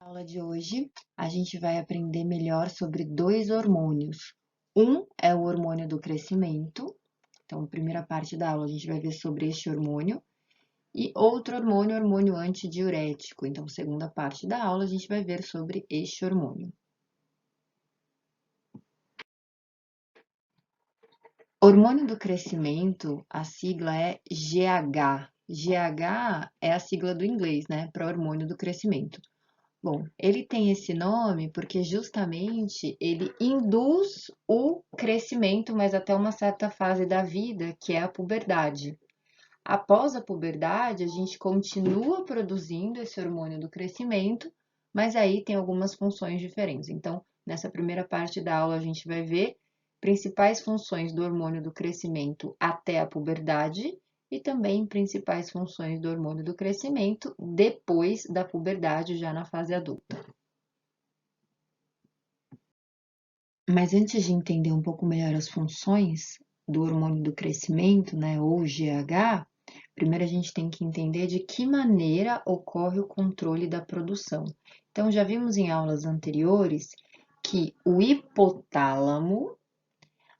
Aula de hoje, a gente vai aprender melhor sobre dois hormônios. Um é o hormônio do crescimento, então, primeira parte da aula a gente vai ver sobre este hormônio, e outro hormônio, hormônio antidiurético. Então, segunda parte da aula a gente vai ver sobre este hormônio. Hormônio do crescimento, a sigla é GH. GH é a sigla do inglês, né, para hormônio do crescimento. Bom, ele tem esse nome porque justamente ele induz o crescimento, mas até uma certa fase da vida, que é a puberdade. Após a puberdade, a gente continua produzindo esse hormônio do crescimento, mas aí tem algumas funções diferentes. Então, nessa primeira parte da aula, a gente vai ver principais funções do hormônio do crescimento até a puberdade e também principais funções do hormônio do crescimento depois da puberdade, já na fase adulta. Mas antes de entender um pouco melhor as funções do hormônio do crescimento, né, ou GH, primeiro a gente tem que entender de que maneira ocorre o controle da produção. Então, já vimos em aulas anteriores que o hipotálamo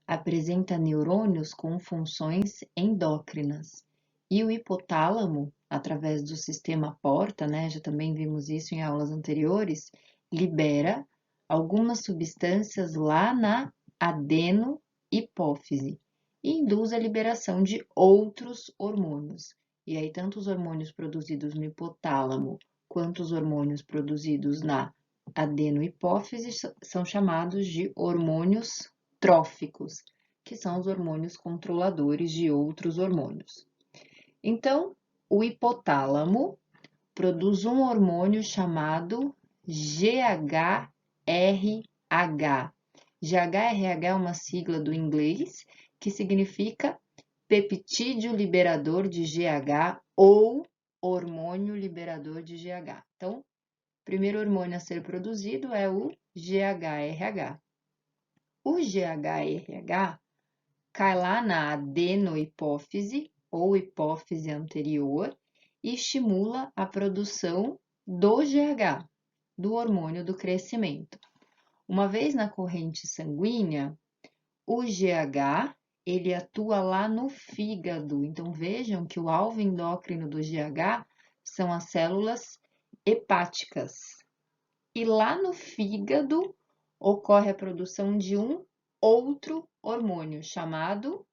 apresenta neurônios com funções endócrinas. E o hipotálamo, através do sistema porta, né, já também vimos isso em aulas anteriores, libera algumas substâncias lá na adenohipófise e induz a liberação de outros hormônios. E aí, tanto os hormônios produzidos no hipotálamo quanto os hormônios produzidos na adenohipófise são chamados de hormônios tróficos, que são os hormônios controladores de outros hormônios. Então, o hipotálamo produz um hormônio chamado GHRH. GHRH é uma sigla do inglês que significa peptídeo liberador de GH ou hormônio liberador de GH. Então, o primeiro hormônio a ser produzido é o GHRH. O GHRH cai lá na adenohipófise ou hipófise anterior e estimula a produção do GH, do hormônio do crescimento. Uma vez na corrente sanguínea, o GH ele atua lá no fígado. Então vejam que o alvo endócrino do GH são as células hepáticas. E lá no fígado ocorre a produção de um outro hormônio chamado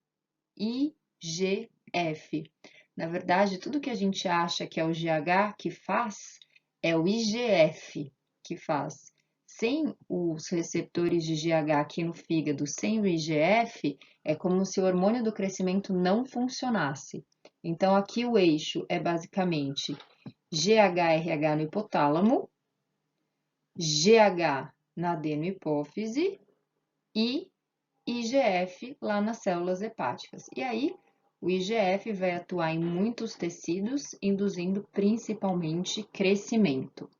IGF. Na verdade, tudo que a gente acha que é o GH que faz, é o IGF que faz. Sem os receptores de GH aqui no fígado, sem o IGF, é como se o hormônio do crescimento não funcionasse. Então, aqui o eixo é basicamente GHRH no hipotálamo, GH na adenohipófise e IGF lá nas células hepáticas. E aí, o IGF vai atuar em muitos tecidos, induzindo principalmente crescimento.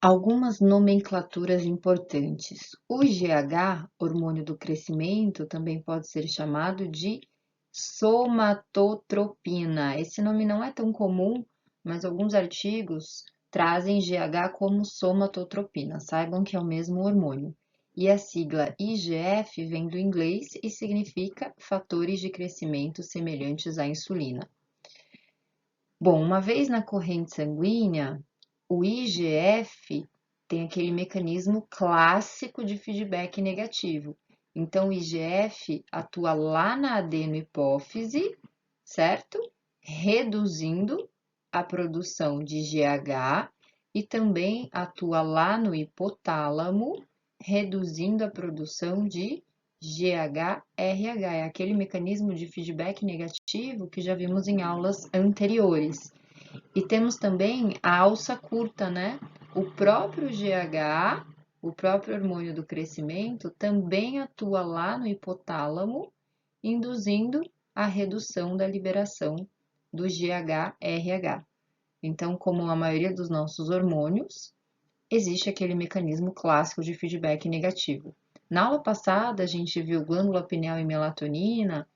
Algumas nomenclaturas importantes. O GH, hormônio do crescimento, também pode ser chamado de somatotropina. Esse nome não é tão comum, mas alguns artigos trazem GH como somatotropina. Saibam que é o mesmo hormônio. E a sigla IGF vem do inglês e significa fatores de crescimento semelhantes à insulina. Bom, uma vez na corrente sanguínea, o IGF tem aquele mecanismo clássico de feedback negativo. Então, o IGF atua lá na adenohipófise, certo? Reduzindo a produção de GH e também atua lá no hipotálamo, reduzindo a produção de GHRH. É aquele mecanismo de feedback negativo que já vimos em aulas anteriores. E temos também a alça curta, né? O próprio GH, o próprio hormônio do crescimento, também atua lá no hipotálamo, induzindo a redução da liberação do GHRH. Então, como a maioria dos nossos hormônios, existe aquele mecanismo clássico de feedback negativo. Na aula passada, a gente viu glândula pineal e melatonina.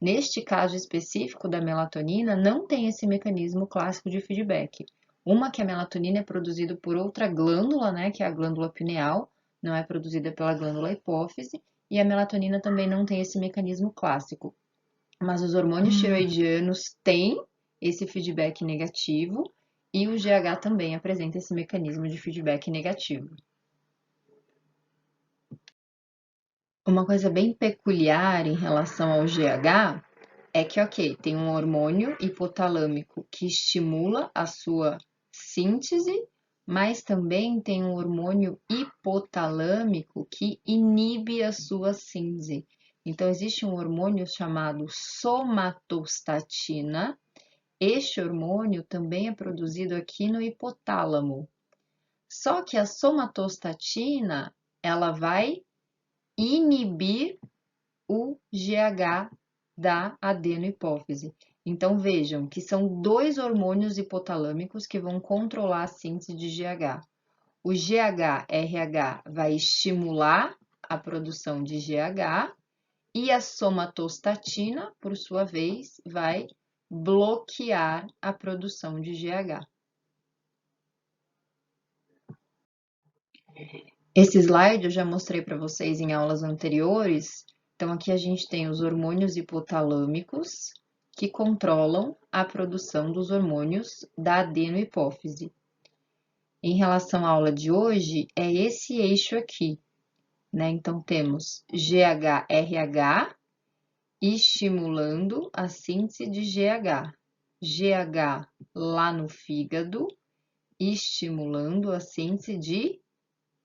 Neste caso específico da melatonina, não tem esse mecanismo clássico de feedback. Uma que a melatonina é produzida por outra glândula, né, que é a glândula pineal, não é produzida pela glândula hipófise, e a melatonina também não tem esse mecanismo clássico. Mas os hormônios tiroidianos têm esse feedback negativo e o GH também apresenta esse mecanismo de feedback negativo. Uma coisa bem peculiar em relação ao GH é que, ok, tem um hormônio hipotalâmico que estimula a sua síntese, mas também tem um hormônio hipotalâmico que inibe a sua síntese. Então, existe um hormônio chamado somatostatina. Este hormônio também é produzido aqui no hipotálamo. Só que a somatostatina, ela vai inibir o GH da adenohipófise. Então vejam que são dois hormônios hipotalâmicos que vão controlar a síntese de GH. O GH-RH vai estimular a produção de GH e a somatostatina, por sua vez, vai bloquear a produção de GH. Esse slide eu já mostrei para vocês em aulas anteriores. Então, aqui a gente tem os hormônios hipotalâmicos que controlam a produção dos hormônios da adenohipófise. Em relação à aula de hoje, é esse eixo aqui, né? Então, temos GH-RH estimulando a síntese de GH. GH lá no fígado, estimulando a síntese de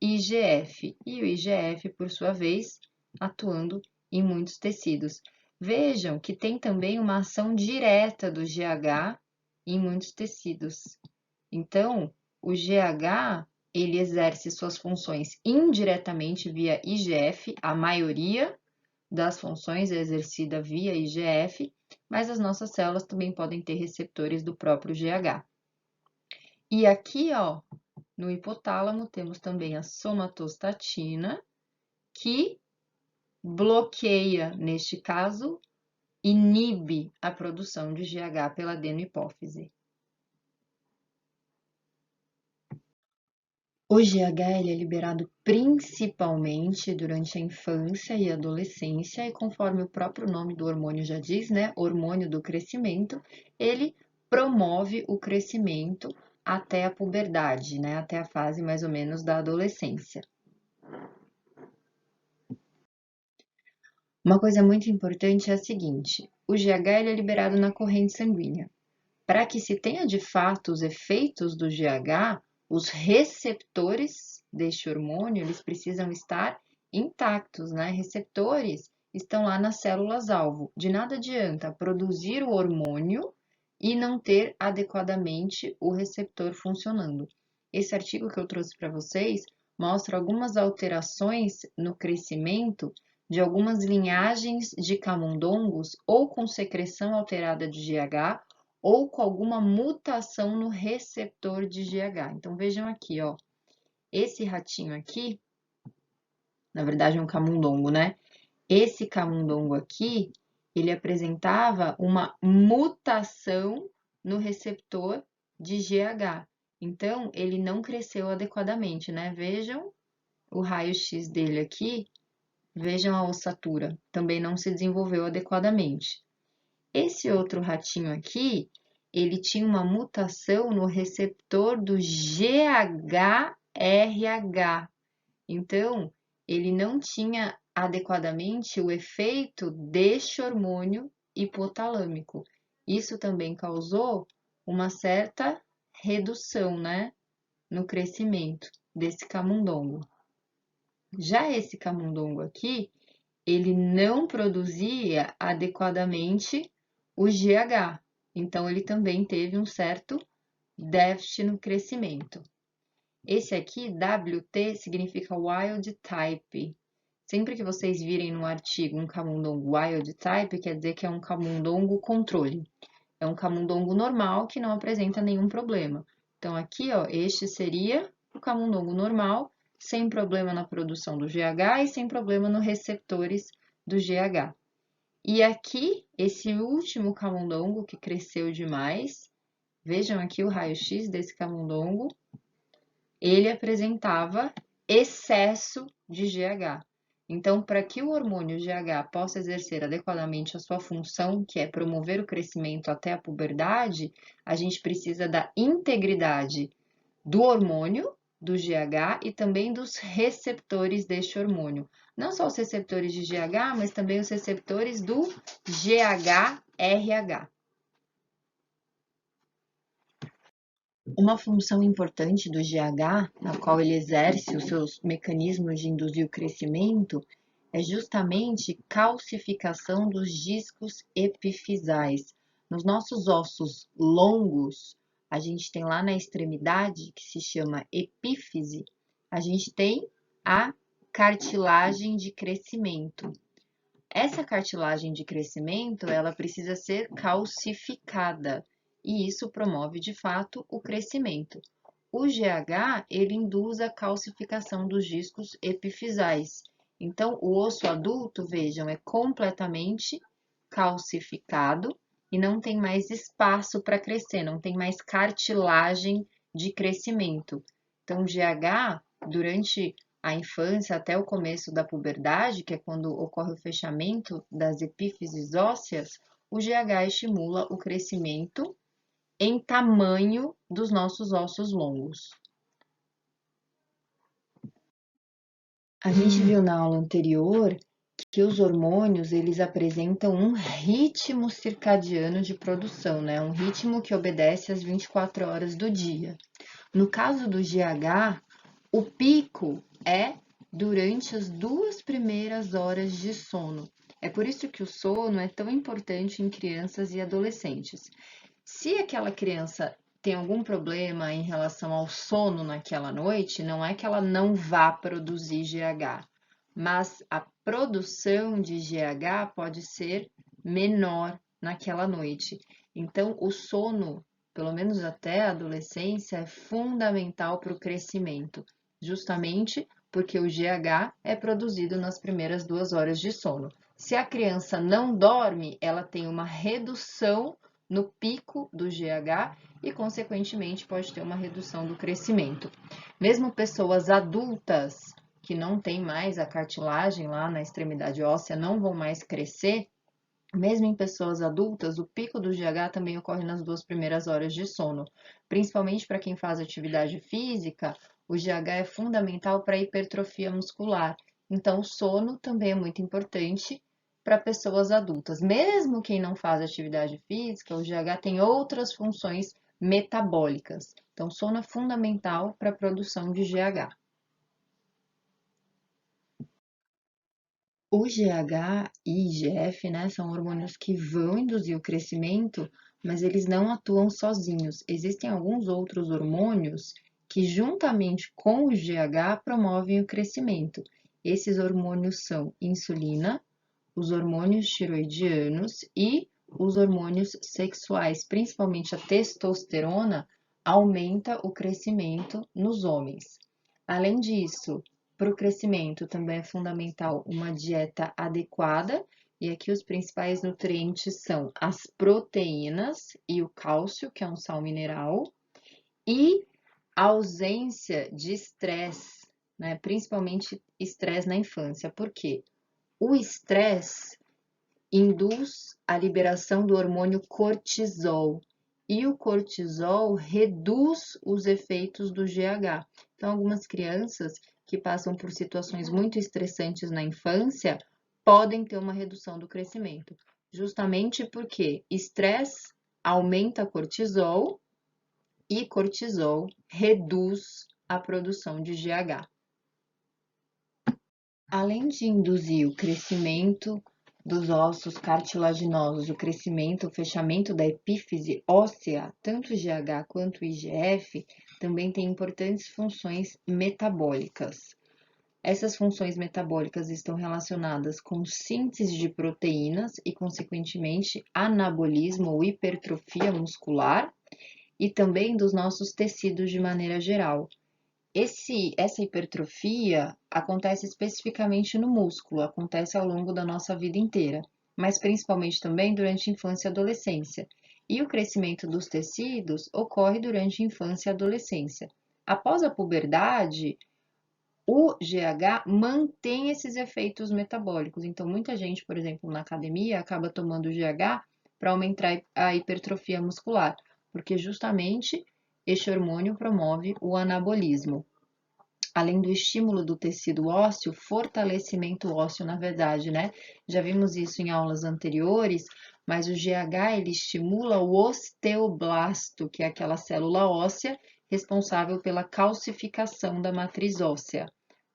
IGF, e o IGF, por sua vez, atuando em muitos tecidos. Vejam que tem também uma ação direta do GH em muitos tecidos. Então, o GH, ele exerce suas funções indiretamente via IGF, a maioria das funções é exercida via IGF, mas as nossas células também podem ter receptores do próprio GH. E aqui, ó, no hipotálamo, temos também a somatostatina, que bloqueia, neste caso, inibe a produção de GH pela adenohipófise. O GH ele é liberado principalmente durante a infância e adolescência, e conforme o próprio nome do hormônio já diz, né, hormônio do crescimento, ele promove o crescimento até a puberdade, né, até a fase mais ou menos da adolescência. Uma coisa muito importante é a seguinte: o GH ele é liberado na corrente sanguínea. Para que se tenha de fato os efeitos do GH, os receptores deste hormônio eles precisam estar intactos, né? Receptores estão lá nas células-alvo. De nada adianta produzir o hormônio e não ter adequadamente o receptor funcionando. Esse artigo que eu trouxe para vocês mostra algumas alterações no crescimento de algumas linhagens de camundongos ou com secreção alterada de GH ou com alguma mutação no receptor de GH. Então, vejam aqui, ó. Esse ratinho aqui, na verdade é um camundongo, né? Esse camundongo aqui, ele apresentava uma mutação no receptor de GH. Então, ele não cresceu adequadamente, né? Vejam o raio-x dele aqui, vejam a ossatura, também não se desenvolveu adequadamente. Esse outro ratinho aqui, ele tinha uma mutação no receptor do GHRH. Então, ele não tinha adequadamente o efeito deste hormônio hipotalâmico. Isso também causou uma certa redução, né, no crescimento desse camundongo. Já esse camundongo aqui, ele não produzia adequadamente o GH, então ele também teve um certo déficit no crescimento. Esse aqui, WT, significa Wild Type. Sempre que vocês virem no artigo um camundongo Wild Type, quer dizer que é um camundongo controle. É um camundongo normal que não apresenta nenhum problema. Então, aqui, ó, este seria o camundongo normal, sem problema na produção do GH e sem problema nos receptores do GH. E aqui, esse último camundongo que cresceu demais, Vejam aqui o raio-x desse camundongo, ele apresentava excesso de GH. Então, para que o hormônio GH possa exercer adequadamente a sua função, que é promover o crescimento até a puberdade, a gente precisa da integridade do hormônio, do GH e também dos receptores deste hormônio. Não só os receptores de GH, mas também os receptores do GHRH. Uma função importante do GH, na qual ele exerce os seus mecanismos de induzir o crescimento, é justamente calcificação dos discos epifisais. Nos nossos ossos longos, a gente tem lá na extremidade, que se chama epífise, a gente tem a cartilagem de crescimento. Essa cartilagem de crescimento, ela precisa ser calcificada, e isso promove, de fato, o crescimento. O GH, ele induz a calcificação dos discos epifisais. Então, o osso adulto, vejam, é completamente calcificado e não tem mais espaço para crescer, não tem mais cartilagem de crescimento. Então, o GH, durante a infância até o começo da puberdade, que é quando ocorre o fechamento das epífises ósseas, o GH estimula o crescimento em tamanho dos nossos ossos longos. A gente viu na aula anterior que os hormônios, eles apresentam um ritmo circadiano de produção, né? Um ritmo que obedece às 24 horas do dia. No caso do GH, o pico é durante as 2 primeiras horas de sono. É por isso que o sono é tão importante em crianças e adolescentes. Se aquela criança tem algum problema em relação ao sono naquela noite, não é que ela não vá produzir GH, mas a produção de GH pode ser menor naquela noite. Então, o sono, pelo menos até a adolescência, é fundamental para o crescimento, justamente porque o GH é produzido nas primeiras 2 horas de sono. Se a criança não dorme, ela tem uma redução no pico do GH e, consequentemente, pode ter uma redução do crescimento. Mesmo pessoas adultas que não têm mais a cartilagem lá na extremidade óssea, não vão mais crescer, mesmo em pessoas adultas, o pico do GH também ocorre nas 2 primeiras horas de sono. Principalmente para quem faz atividade física, o GH é fundamental para a hipertrofia muscular. Então, o sono também é muito importante para pessoas adultas. Mesmo quem não faz atividade física, o GH tem outras funções metabólicas. Então, sono é fundamental para a produção de GH. O GH e IGF, né, são hormônios que vão induzir o crescimento, mas eles não atuam sozinhos. Existem alguns outros hormônios que, juntamente com o GH, promovem o crescimento. Esses hormônios são insulina, os hormônios tiroidianos e os hormônios sexuais, principalmente a testosterona, aumenta o crescimento nos homens. Além disso, para o crescimento também é fundamental uma dieta adequada, e aqui os principais nutrientes são as proteínas e o cálcio, que é um sal mineral, e a ausência de estresse, né? Principalmente estresse na infância. Por quê? O estresse induz a liberação do hormônio cortisol, e o cortisol reduz os efeitos do GH. Então, algumas crianças que passam por situações muito estressantes na infância podem ter uma redução do crescimento, justamente porque estresse aumenta cortisol e cortisol reduz a produção de GH. Além de induzir o crescimento dos ossos cartilaginosos, o crescimento, o fechamento da epífise óssea, tanto o GH quanto o IGF, também têm importantes funções metabólicas. Essas funções metabólicas estão relacionadas com síntese de proteínas e, consequentemente, anabolismo ou hipertrofia muscular e também dos nossos tecidos de maneira geral. Essa hipertrofia acontece especificamente no músculo, acontece ao longo da nossa vida inteira, mas principalmente também durante a infância e adolescência. E o crescimento dos tecidos ocorre durante a infância e adolescência. Após a puberdade, o GH mantém esses efeitos metabólicos. Então, muita gente, por exemplo, na academia, acaba tomando GH para aumentar a hipertrofia muscular, porque justamente este hormônio promove o anabolismo. Além do estímulo do tecido ósseo, fortalecimento ósseo, na verdade, né? Já vimos isso em aulas anteriores, mas o GH ele estimula o osteoblasto, que é aquela célula óssea responsável pela calcificação da matriz óssea.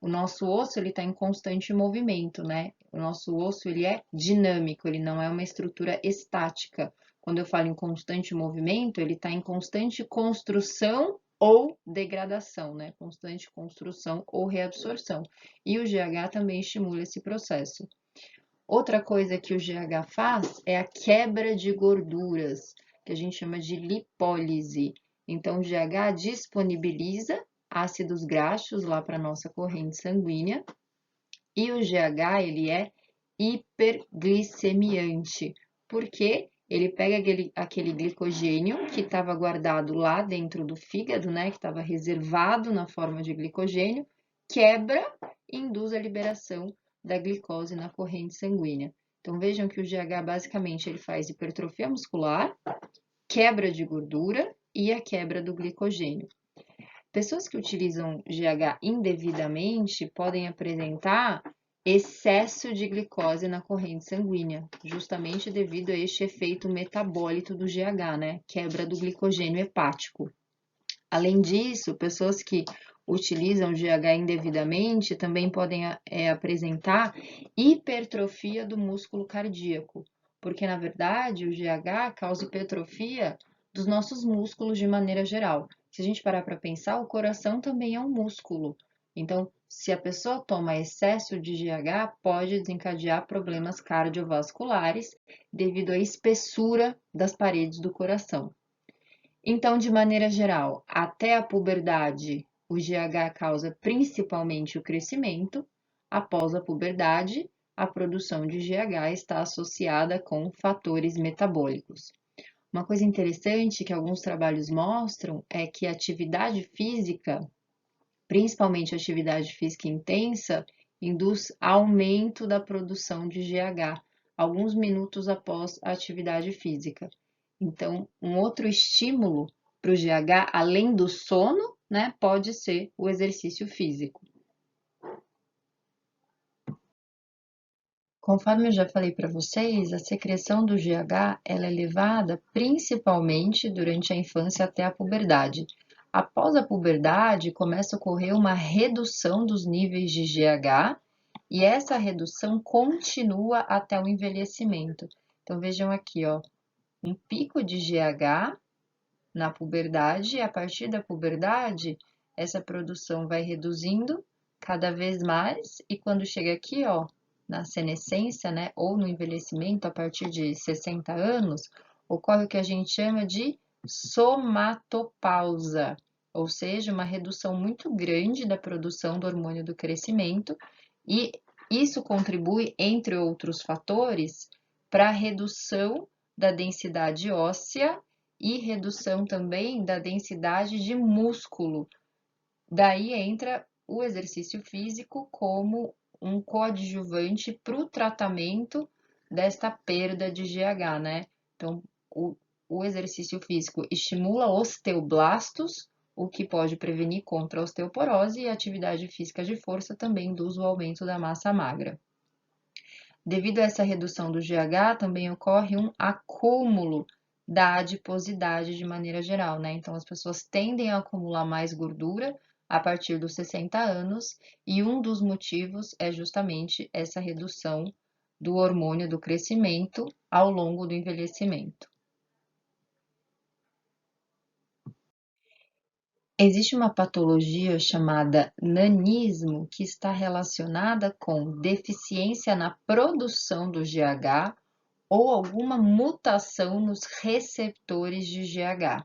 O nosso osso ele está em constante movimento, né? O nosso osso ele é dinâmico, ele não é uma estrutura estática. Quando eu falo em constante movimento, ele está em constante construção ou degradação, né? Constante construção ou reabsorção. E o GH também estimula esse processo. Outra coisa que o GH faz é a quebra de gorduras, que a gente chama de lipólise. Então, o GH disponibiliza ácidos graxos lá para a nossa corrente sanguínea e o GH ele é hiperglicemiante, porque ele pega aquele glicogênio que estava guardado lá dentro do fígado, né, que estava reservado na forma de glicogênio, quebra e induz a liberação da glicose na corrente sanguínea. Então vejam que o GH basicamente ele faz hipertrofia muscular, quebra de gordura e a quebra do glicogênio. Pessoas que utilizam GH indevidamente podem apresentar excesso de glicose na corrente sanguínea, justamente devido a este efeito metabólico do GH, né? Quebra do glicogênio hepático. Além disso, pessoas que utilizam GH indevidamente também podem apresentar hipertrofia do músculo cardíaco, porque na verdade o GH causa hipertrofia dos nossos músculos de maneira geral. Se a gente parar para pensar, o coração também é um músculo. Então, se a pessoa toma excesso de GH, pode desencadear problemas cardiovasculares devido à espessura das paredes do coração. Então, de maneira geral, até a puberdade, o GH causa principalmente o crescimento. Após a puberdade, a produção de GH está associada com fatores metabólicos. Uma coisa interessante que alguns trabalhos mostram é que a atividade física, principalmente a atividade física intensa, induz aumento da produção de GH alguns minutos após a atividade física. Então, um outro estímulo para o GH, além do sono, né, pode ser o exercício físico. Conforme eu já falei para vocês, a secreção do GH ela é elevada principalmente durante a infância até a puberdade. Após a puberdade, começa a ocorrer uma redução dos níveis de GH e essa redução continua até o envelhecimento. Então, vejam aqui, ó, um pico de GH na puberdade, e a partir da puberdade, essa produção vai reduzindo cada vez mais, e quando chega aqui, ó, na senescência, né, ou no envelhecimento, a partir de 60 anos, ocorre o que a gente chama de somatopausa, ou seja, uma redução muito grande da produção do hormônio do crescimento, e isso contribui, entre outros fatores, para a redução da densidade óssea e redução também da densidade de músculo. Daí entra o exercício físico como um coadjuvante para o tratamento desta perda de GH, né? Então, o exercício físico estimula osteoblastos, o que pode prevenir contra a osteoporose, e a atividade física de força também induz o aumento da massa magra. Devido a essa redução do GH, também ocorre um acúmulo da adiposidade de maneira geral, né? Então, as pessoas tendem a acumular mais gordura a partir dos 60 anos, e um dos motivos é justamente essa redução do hormônio do crescimento ao longo do envelhecimento. Existe uma patologia chamada nanismo que está relacionada com deficiência na produção do GH ou alguma mutação nos receptores de GH.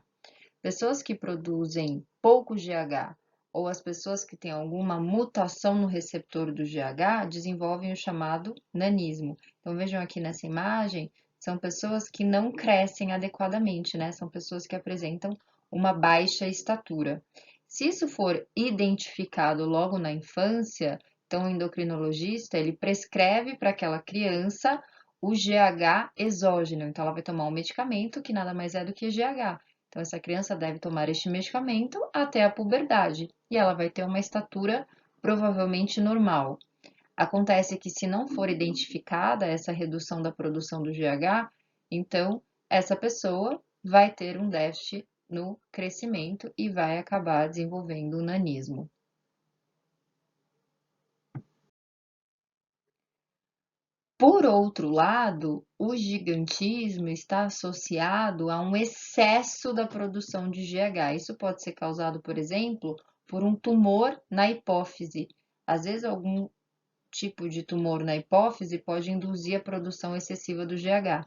Pessoas que produzem pouco GH ou as pessoas que têm alguma mutação no receptor do GH desenvolvem o chamado nanismo. Então vejam aqui nessa imagem, são pessoas que não crescem adequadamente, né? São pessoas que apresentam uma baixa estatura. Se isso for identificado logo na infância, então o endocrinologista, ele prescreve para aquela criança o GH exógeno. Então ela vai tomar um medicamento que nada mais é do que GH. Então essa criança deve tomar este medicamento até a puberdade e ela vai ter uma estatura provavelmente normal. Acontece que se não for identificada essa redução da produção do GH, então essa pessoa vai ter um déficit no crescimento e vai acabar desenvolvendo o nanismo. Por outro lado, o gigantismo está associado a um excesso da produção de GH. Isso pode ser causado, por exemplo, por um tumor na hipófise. Às vezes, algum tipo de tumor na hipófise pode induzir a produção excessiva do GH.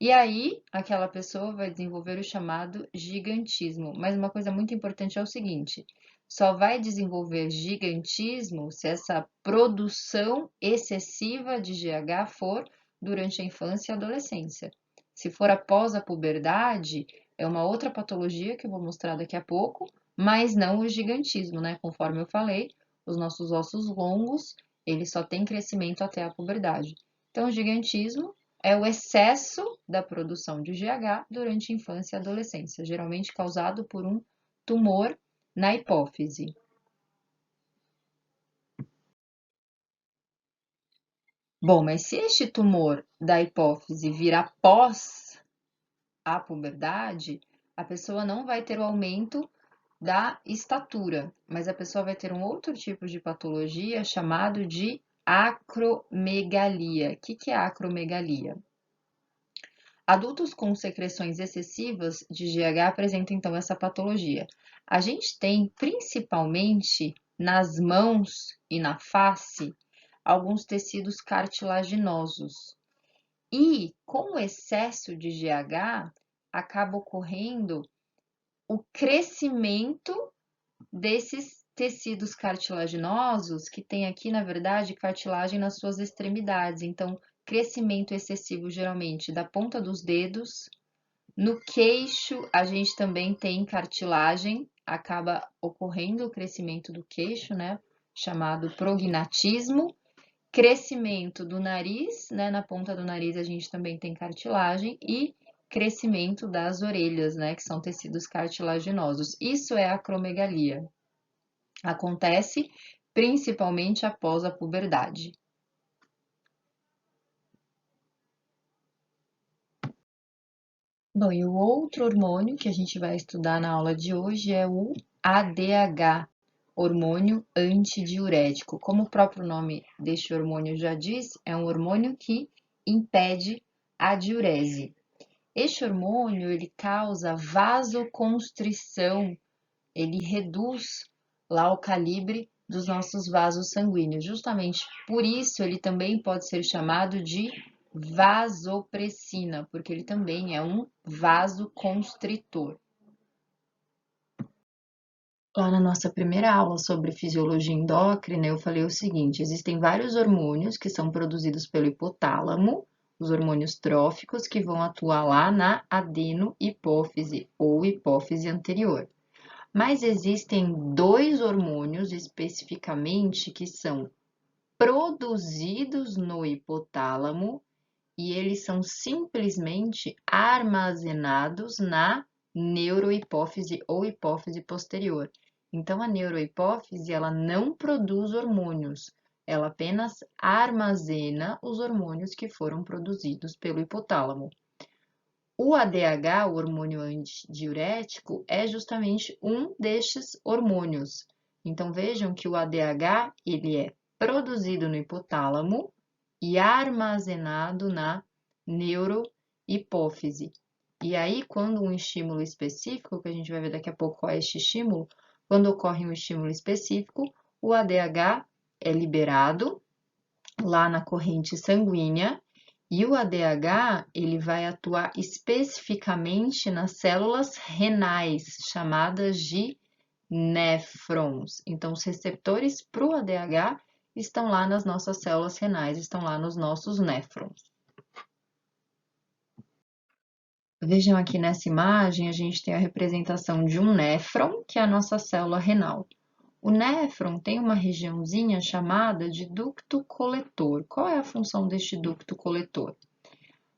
E aí, aquela pessoa vai desenvolver o chamado gigantismo. Mas uma coisa muito importante é o seguinte: só vai desenvolver gigantismo se essa produção excessiva de GH for durante a infância e adolescência. Se for após a puberdade, é uma outra patologia que eu vou mostrar daqui a pouco, mas não o gigantismo, né? Conforme eu falei, os nossos ossos longos, eles só têm crescimento até a puberdade. Então, o gigantismo é o excesso da produção de GH durante a infância e adolescência, geralmente causado por um tumor na hipófise. Bom, mas se este tumor da hipófise vir após a puberdade, a pessoa não vai ter o aumento da estatura, mas a pessoa vai ter um outro tipo de patologia chamado de acromegalia. O que é acromegalia? Adultos com secreções excessivas de GH apresentam então essa patologia. A gente tem principalmente nas mãos e na face alguns tecidos cartilaginosos. E com o excesso de GH acaba ocorrendo o crescimento desses tecidos cartilaginosos, que tem aqui, na verdade, cartilagem nas suas extremidades. Então, crescimento excessivo geralmente da ponta dos dedos. No queixo, a gente também tem cartilagem, acaba ocorrendo o crescimento do queixo, né? Chamado prognatismo. Crescimento do nariz, né? Na ponta do nariz a gente também tem cartilagem e crescimento das orelhas, né? Que são tecidos cartilaginosos. Isso é acromegalia. Acontece principalmente após a puberdade. Bom, e o outro hormônio que a gente vai estudar na aula de hoje é o ADH, hormônio antidiurético. Como o próprio nome deste hormônio já diz, é um hormônio que impede a diurese. Este hormônio, ele causa vasoconstrição, ele reduz lá o calibre dos nossos vasos sanguíneos. Justamente por isso ele também pode ser chamado de vasopressina, porque ele também é um vasoconstritor. Lá na nossa primeira aula sobre fisiologia endócrina, eu falei o seguinte: existem vários hormônios que são produzidos pelo hipotálamo, os hormônios tróficos, que vão atuar lá na adenohipófise ou hipófise anterior. Mas existem dois hormônios especificamente que são produzidos no hipotálamo e eles são simplesmente armazenados na neurohipófise ou hipófise posterior. Então, a neurohipófise, ela não produz hormônios, ela apenas armazena os hormônios que foram produzidos pelo hipotálamo. O ADH, o hormônio antidiurético, é justamente um destes hormônios. Então, vejam que o ADH, ele é produzido no hipotálamo e armazenado na neurohipófise. E aí, quando um estímulo específico, que a gente vai ver daqui a pouco qual é este estímulo, quando ocorre um estímulo específico, o ADH é liberado lá na corrente sanguínea e o ADH, ele vai atuar especificamente nas células renais, chamadas de néfrons. Então, os receptores para o ADH estão lá nas nossas células renais, estão lá nos nossos néfrons. Vejam aqui nessa imagem, a gente tem a representação de um néfron, que é a nossa célula renal. O néfron tem uma regiãozinha chamada de ducto coletor. Qual é a função deste ducto coletor?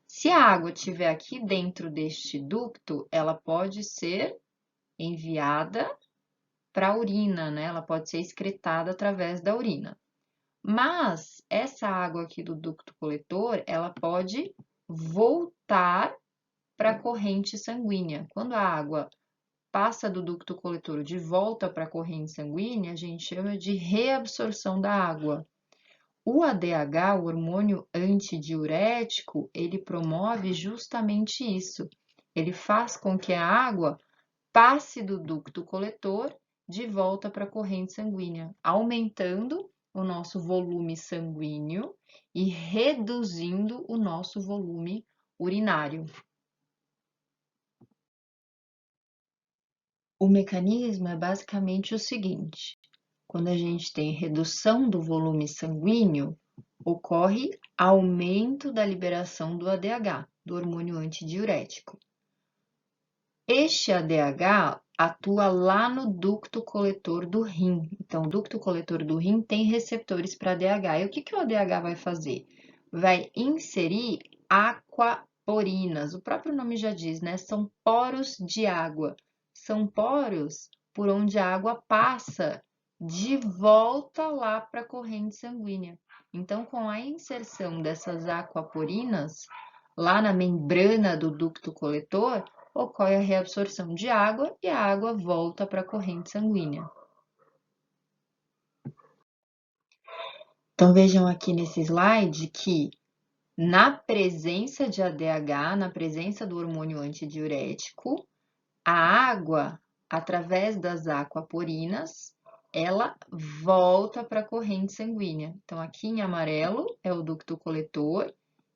Se a água estiver aqui dentro deste ducto, ela pode ser enviada para a urina, né? Ela pode ser excretada através da urina. Mas essa água aqui do ducto coletor, ela pode voltar para a corrente sanguínea. Quando a água passa do ducto coletor de volta para a corrente sanguínea, a gente chama de reabsorção da água. O ADH, o hormônio antidiurético, ele promove justamente isso. Ele faz com que a água passe do ducto coletor de volta para a corrente sanguínea, aumentando o nosso volume sanguíneo e reduzindo o nosso volume urinário. O mecanismo é basicamente o seguinte: quando a gente tem redução do volume sanguíneo, ocorre aumento da liberação do ADH, do hormônio antidiurético. Este ADH atua lá no ducto coletor do rim. Então, o ducto coletor do rim tem receptores para ADH. E o que o ADH vai fazer? Vai inserir aquaporinas. O próprio nome já diz, né? São poros de água. São poros por onde a água passa de volta lá para a corrente sanguínea. Então, com a inserção dessas aquaporinas lá na membrana do ducto coletor, ocorre a reabsorção de água e a água volta para a corrente sanguínea. Então, vejam aqui nesse slide que na presença de ADH, na presença do hormônio antidiurético, a água, através das aquaporinas, ela volta para a corrente sanguínea. Então, aqui em amarelo é o ducto coletor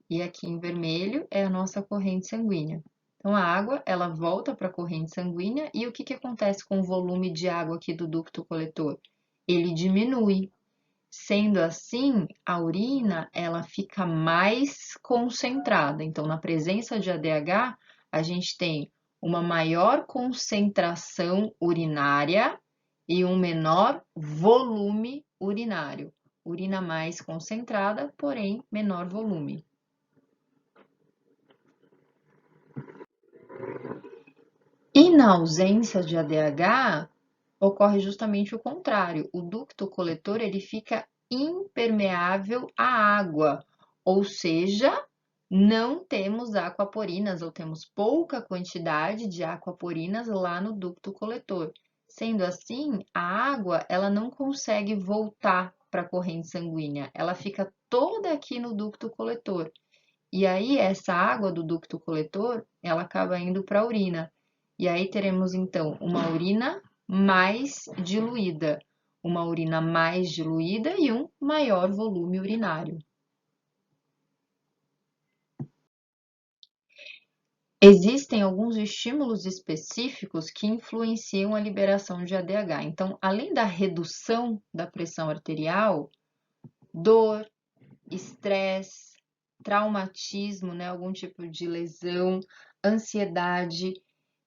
e aqui em vermelho é a nossa corrente sanguínea. Então, a água, ela volta para a corrente sanguínea e o que acontece com o volume de água aqui do ducto coletor? Ele diminui. Sendo assim, a urina, ela fica mais concentrada. Então, na presença de ADH, a gente tem uma maior concentração urinária e um menor volume urinário. Urina mais concentrada, porém menor volume. E na ausência de ADH, ocorre justamente o contrário. O ducto coletor ele fica impermeável à água, ou seja, não temos aquaporinas ou temos pouca quantidade de aquaporinas lá no ducto coletor. Sendo assim, a água ela não consegue voltar para a corrente sanguínea, ela fica toda aqui no ducto coletor. E aí essa água do ducto coletor, ela acaba indo para a urina. E aí teremos então uma urina mais diluída, e um maior volume urinário. Existem alguns estímulos específicos que influenciam a liberação de ADH. Então, além da redução da pressão arterial, dor, estresse, traumatismo, né, algum tipo de lesão, ansiedade,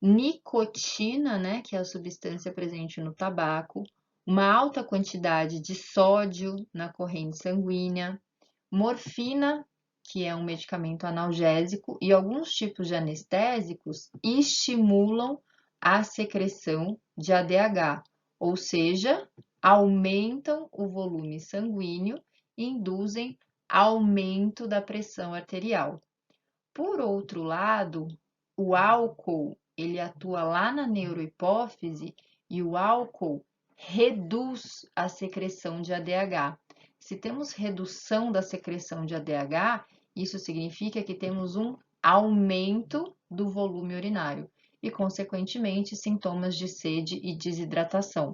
nicotina, né, que é a substância presente no tabaco, uma alta quantidade de sódio na corrente sanguínea, morfina, que é um medicamento analgésico, e alguns tipos de anestésicos estimulam a secreção de ADH, ou seja, aumentam o volume sanguíneo e induzem aumento da pressão arterial. Por outro lado, o álcool, ele atua lá na neurohipófise e o álcool reduz a secreção de ADH. Se temos redução da secreção de ADH, isso significa que temos um aumento do volume urinário e, consequentemente, sintomas de sede e desidratação.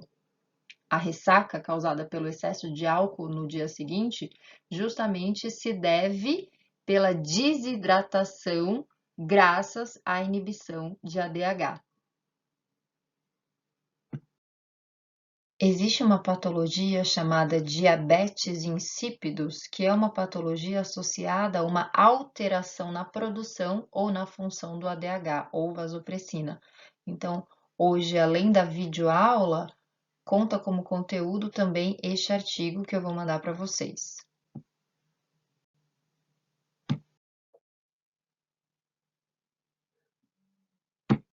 A ressaca causada pelo excesso de álcool no dia seguinte justamente se deve pela desidratação graças à inibição de ADH. Existe uma patologia chamada diabetes insípidos, que é uma patologia associada a uma alteração na produção ou na função do ADH ou vasopressina. Então, hoje, além da videoaula, conta como conteúdo também este artigo que eu vou mandar para vocês.